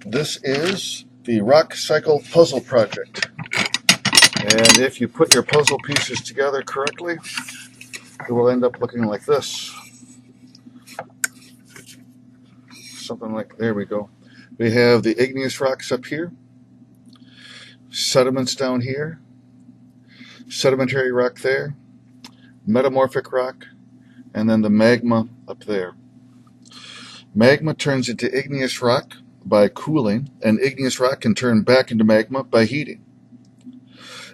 This is the Rock Cycle Puzzle Project. And if you put your puzzle pieces together correctly, it will end up looking like this. Something like, there we go. We have the igneous rocks up here, sediments down here, sedimentary rock there, metamorphic rock, and then the magma up there. Magma turns into igneous rock by cooling, and igneous rock can turn back into magma by heating.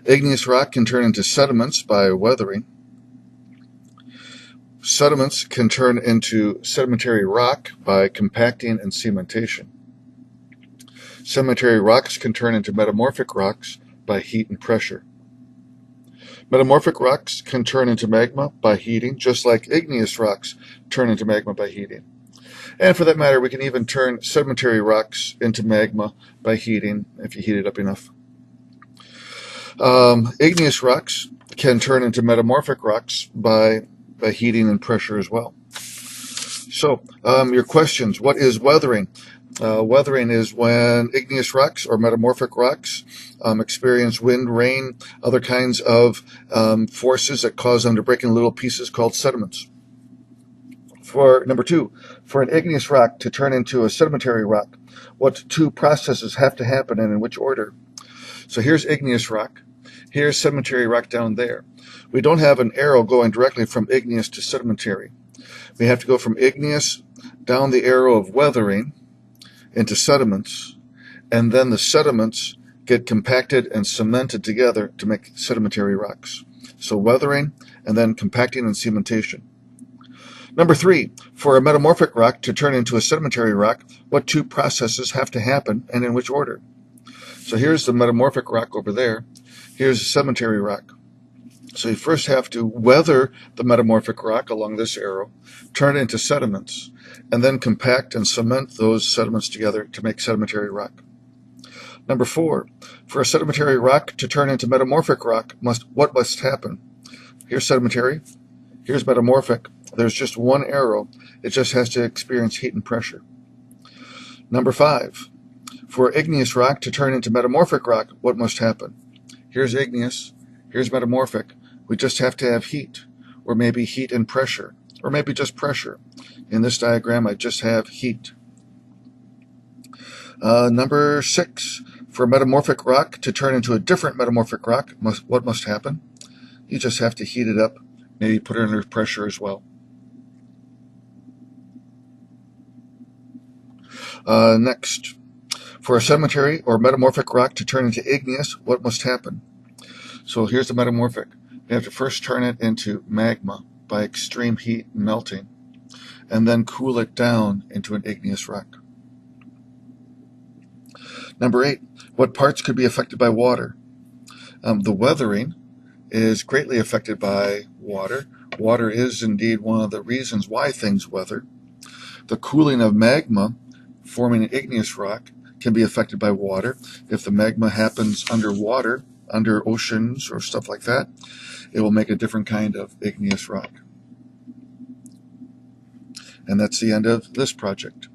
Igneous rock can turn into sediments by weathering. Sediments can turn into sedimentary rock by compacting and cementation. Sedimentary rocks can turn into metamorphic rocks by heat and pressure. Metamorphic rocks can turn into magma by heating, just like igneous rocks turn into magma by heating. And for that matter, we can even turn sedimentary rocks into magma by heating, if you heat it up enough. Igneous rocks can turn into metamorphic rocks by heating and pressure as well. So, your questions: what is weathering? Weathering is when igneous rocks or metamorphic rocks experience wind, rain, other kinds of forces that cause them to break into little pieces called sediments. For number two, for an igneous rock to turn into a sedimentary rock, what two processes have to happen and in which order? So here's igneous rock. Here's sedimentary rock down there. We don't have an arrow going directly from igneous to sedimentary. We have to go from igneous down the arrow of weathering into sediments, and then the sediments get compacted and cemented together to make sedimentary rocks. So weathering and then compacting and cementation. Number three, for a metamorphic rock to turn into a sedimentary rock, what two processes have to happen and in which order? So here's the metamorphic rock over there. Here's the sedimentary rock. So you first have to weather the metamorphic rock along this arrow, turn it into sediments, and then compact and cement those sediments together to make sedimentary rock. Number four, for a sedimentary rock to turn into metamorphic rock, what must happen? Here's sedimentary, here's metamorphic. There's just one arrow. It just has to experience heat and pressure. Number five, for igneous rock to turn into metamorphic rock, what must happen? Here's igneous, here's metamorphic. We just have to have heat, or maybe heat and pressure, or maybe just pressure. In this diagram, I just have heat. Number six, for a metamorphic rock to turn into a different metamorphic rock, what must happen? You just have to heat it up, maybe put it under pressure as well. Next, for a sedimentary or metamorphic rock to turn into igneous, what must happen? So here's the metamorphic. You have to first turn it into magma by extreme heat and melting, and then cool it down into an igneous rock. Number eight, what parts could be affected by water? The weathering is greatly affected by water. Water is indeed one of the reasons why things weather. The cooling of magma, forming an igneous rock, can be affected by water. If the magma happens underwater, under oceans or stuff like that, it will make a different kind of igneous rock. And that's the end of this project.